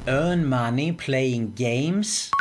Earn money playing games?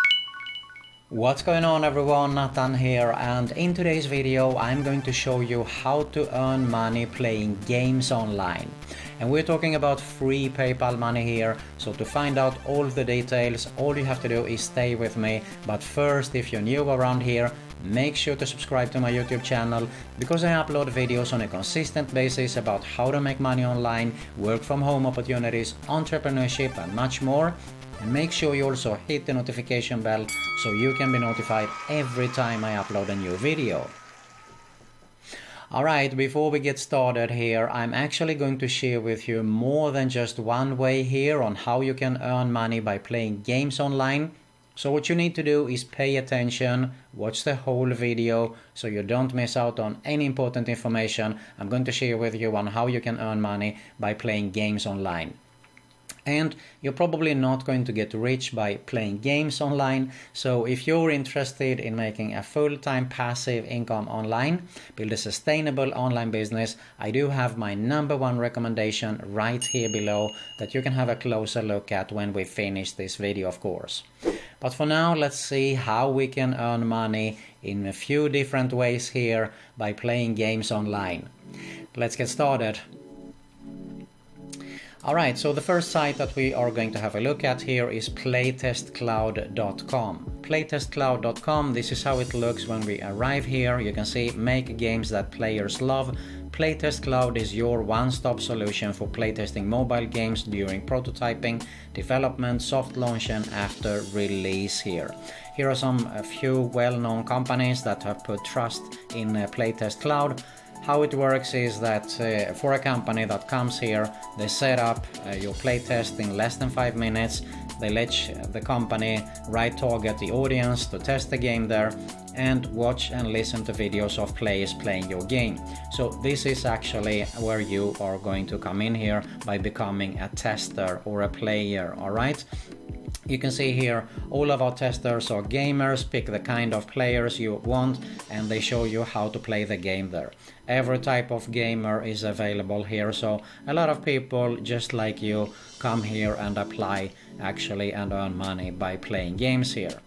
What's going on everyone, Nathan here, and in today's video I'm going to show you how to earn money playing games online. And we're talking about free PayPal money here, so to find out all the details, all you have to do is stay with me. But first, if you're new around here, make sure to subscribe to my YouTube channel, because I upload videos on a consistent basis about how to make money online, work from home opportunities, entrepreneurship and much more. And make sure you also hit the notification bell so you can be notified every time I upload a new video. Alright, before we get started here, I'm actually going to share with you more than just one way here on how you can earn money by playing games online. So what you need to do is pay attention, watch the whole video so you don't miss out on any important information I'm going to share with you on how you can earn money by playing games online. And you're probably not going to get rich by playing games online, so if you're interested in making a full-time passive income online, build a sustainable online business, I do have my #1 recommendation right here below that you can have a closer look at when we finish this video, of course. But for now, let's see how we can earn money in a few different ways here by playing games online. Let's get started. Alright, so the first site that we are going to have a look at here is playtestcloud.com. Playtestcloud.com, this is how it looks when we arrive here. You can see make games that players love. Playtest Cloud is your one-stop solution for playtesting mobile games during prototyping, development, soft launch and after release here. Here are a few well-known companies that have put trust in Playtest Cloud. How it works is that for a company that comes here, they set up your playtest in less than 5 minutes. They let the company target the audience to test the game there and watch and listen to videos of players playing your game. So this is actually where you are going to come in here by becoming a tester or a player, alright? You can see here all of our testers are gamers. Pick the kind of players you want and they show you how to play the game there. Every type of gamer is available here, so a lot of people just like you come here and apply actually and earn money by playing games here.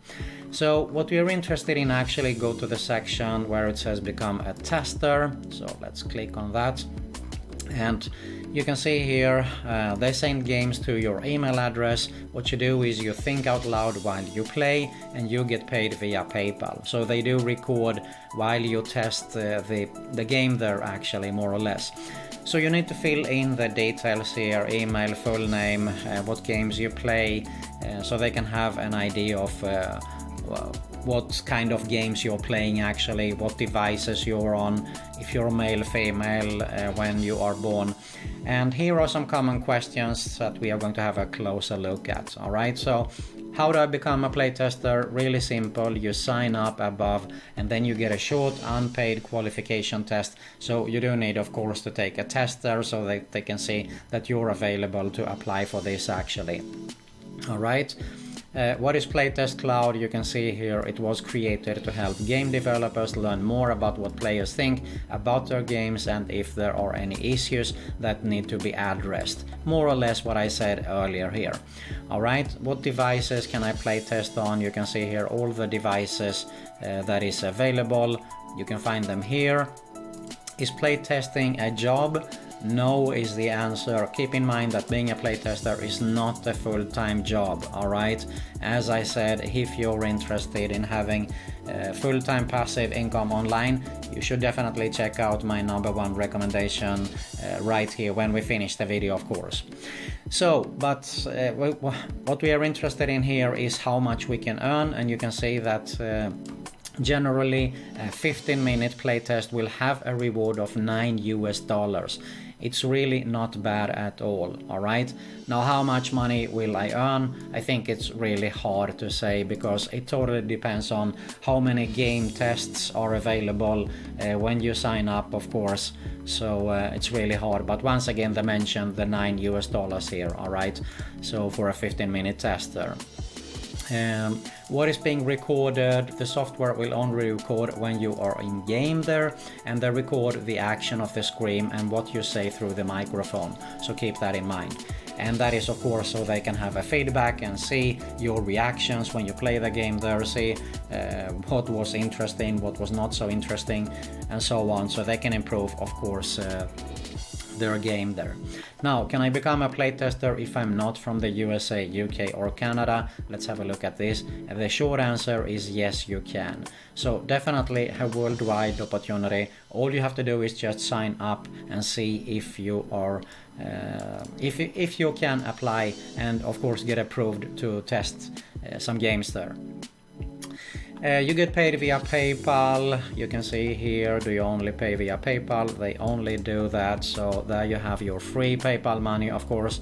So what we are interested in, actually go to the section where it says become a tester. So let's click on that. And you can see here they send games to your email address. What you do is you think out loud while you play and you get paid via PayPal. So they do record while you test the game there, actually, more or less. So you need to fill in the details here, email, full name, what games you play, so they can have an idea of what kind of games you're playing, actually, what devices you're on, if you're male, female, when you are born. And here are some common questions that we are going to have a closer look at. Alright, so how do I become a playtester? Really simple. You sign up above and then you get a short unpaid qualification test. So you do need, of course, to take a test there so that they can see that you're available to apply for this, actually. Alright. What is Playtest Cloud? You can see here it was created to help game developers learn more about what players think about their games and if there are any issues that need to be addressed. More or less what I said earlier here. Alright, what devices can I playtest on? You can see here all the devices that is available. You can find them here. Is playtesting a job? No is the answer. Keep in mind that being a playtester is not a full-time job, alright? As I said, if you're interested in having full-time passive income online, you should definitely check out my #1 recommendation right here when we finish the video, of course. So, but what we are interested in here is how much we can earn, and you can see that generally a 15-minute playtest will have a reward of $9 US. It's really not bad at all, alright? Now, how much money will I earn? I think it's really hard to say because it totally depends on how many game tests are available when you sign up, of course. So it's really hard, but once again they mentioned the $9 US here, alright? So for a 15-minute tester. What is being recorded, the software will only record when you are in game there, and they record the action of the screen and what you say through the microphone, so keep that in mind. And that is of course so they can have a feedback and see your reactions when you play the game there, see what was interesting, what was not so interesting, and so on, so they can improve of course their game there. Now, can I become a playtester if I'm not from the USA, UK or Canada? Let's have a look at this. And the short answer is yes, you can. So definitely a worldwide opportunity. All you have to do is just sign up and see if you are if you can apply and of course get approved to test some games there. You get paid via PayPal. You can see here, do you only pay via PayPal? They only do that, so there you have your free PayPal money, of course.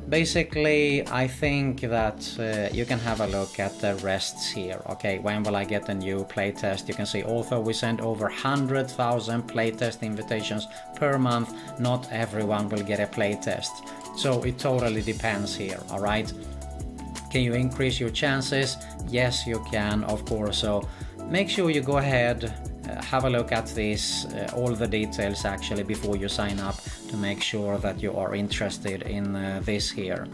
Basically, I think that you can have a look at the rests here. Okay, when will I get a new playtest? You can see although we send over 100,000 playtest invitations per month, not everyone will get a playtest. So it totally depends here, alright? Can you increase your chances? Yes, you can, of course. So make sure you go ahead, have a look at this, all the details actually before you sign up to make sure that you are interested in this here.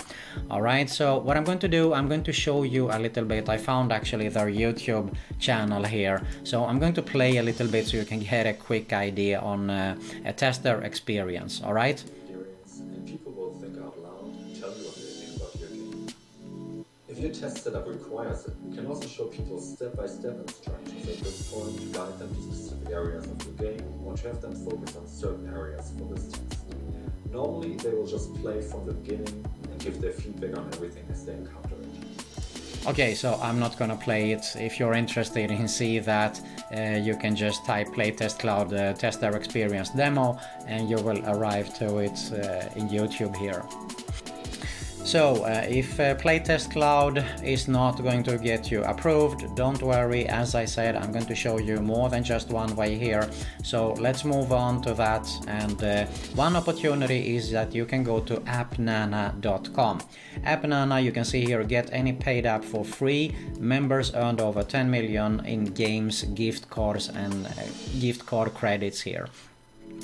Alright, so what I'm going to do, I'm going to show you a little bit. I found actually their YouTube channel here. So I'm going to play a little bit so you can get a quick idea on a tester experience. Alright? If your test setup requires it, you can also show people step-by-step instructions at this point to guide them to specific areas of the game or to have them focus on certain areas for this test. Normally, they will just play from the beginning and give their feedback on everything as they encounter it. Okay, so I'm not gonna play it. If you're interested in see that, you can just type Playtest Cloud Tester Experience Demo and you will arrive to it in YouTube here. So if Playtest Cloud is not going to get you approved, don't worry. As I said, I'm going to show you more than just one way here. So let's move on to that. And one opportunity is that you can go to appnana.com. AppNana, you can see here, get any paid app for free. Members earned over 10 million in games, gift cards and gift card credits here.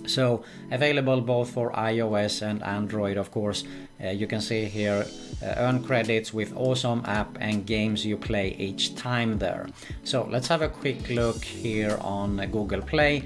So available both for iOS and Android, of course. You can see here earn credits with awesome app and games you play each time there. So let's have a quick look here on Google Play.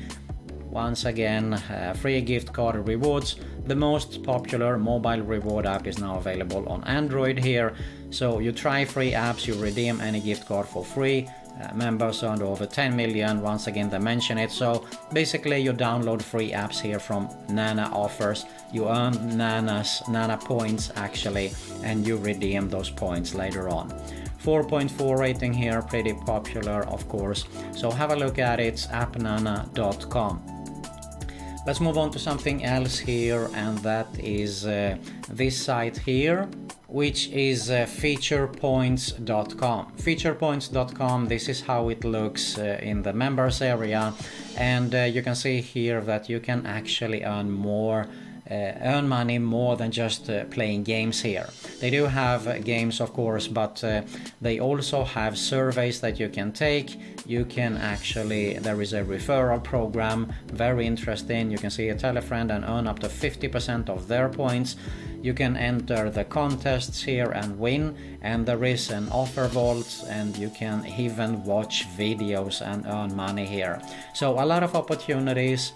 Once again, free gift card rewards. The most popular mobile reward app is now available on Android here. So you try free apps, you redeem any gift card for free. Members earned over 10 million, once again they mention it. So basically you download free apps here from Nana offers, you earn Nana points actually, and you redeem those points later on. 4.4 rating here, pretty popular of course. So have a look at it, appnana.com. Let's move on to something else here, and that is this site here, which is featurepoints.com. Featurepoints.com, this is how it looks in the members area, and you can see here that you can actually earn money more than just playing games here. They do have games of course, but they also have surveys that you can take. You can actually, there is a referral program, very interesting. You can see a tell a friend and earn up to 50% of their points. You can enter the contests here and win, and there is an offer vault, and you can even watch videos and earn money here. So a lot of opportunities.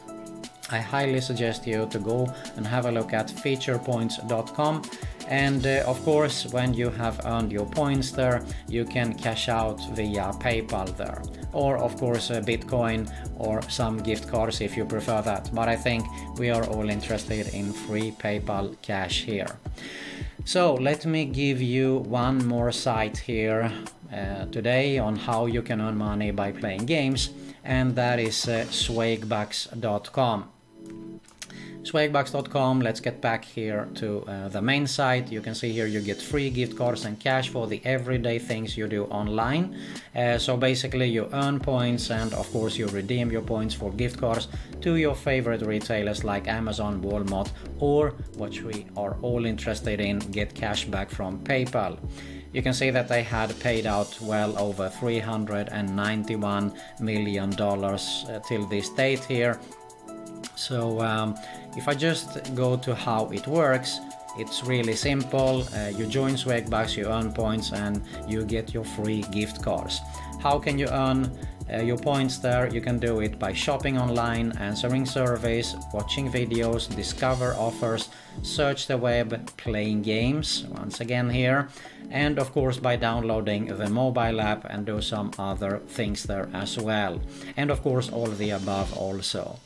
I highly suggest you to go and have a look at featurepoints.com, and of course when you have earned your points there, you can cash out via PayPal there, or of course Bitcoin or some gift cards if you prefer that, but I think we are all interested in free PayPal cash here. So let me give you one more site here today on how you can earn money by playing games, and that is swagbucks.com. Swagbucks.com, let's get back here to the main site. You can see here you get free gift cards and cash for the everyday things you do online. So basically you earn points, and of course you redeem your points for gift cards to your favorite retailers like Amazon, Walmart, or what we are all interested in, get cash back from PayPal. You can see that they had paid out well over $391 million till this date here. So if I just go to how it works, it's really simple. You join Swagbucks, you earn points, and you get your free gift cards. How can you earn your points there? You can do it by shopping online, answering surveys, watching videos, discover offers, search the web, playing games, once again here, and of course by downloading the mobile app and do some other things there as well. And of course all the above also.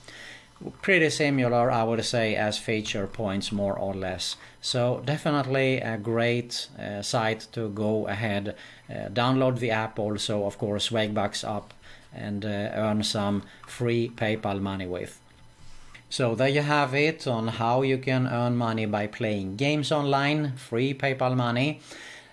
Pretty similar, I would say, as feature points, more or less. So definitely a great site to go ahead, download the app also, of course, Swagbucks up, and earn some free PayPal money with. So there you have it on how you can earn money by playing games online, free PayPal money.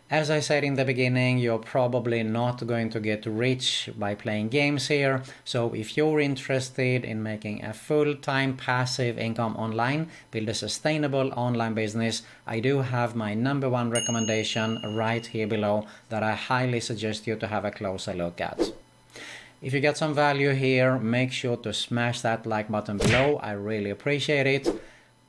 As I said in the beginning, you're probably not going to get rich by playing games here, so if you're interested in making a full-time passive income online, build a sustainable online business, I do have my #1 recommendation right here below that I highly suggest you to have a closer look at. If you get some value here, make sure to smash that like button below, I really appreciate it.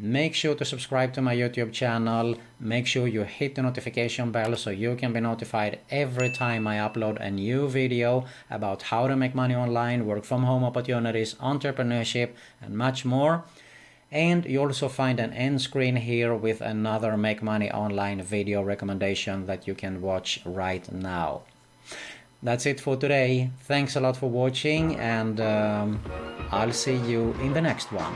Make sure to subscribe to my YouTube channel, make sure you hit the notification bell so you can be notified every time I upload a new video about how to make money online, work from home opportunities, entrepreneurship, and much more. And you also find an end screen here with another Make Money Online video recommendation that you can watch right now. That's it for today. Thanks a lot for watching, and I'll see you in the next one.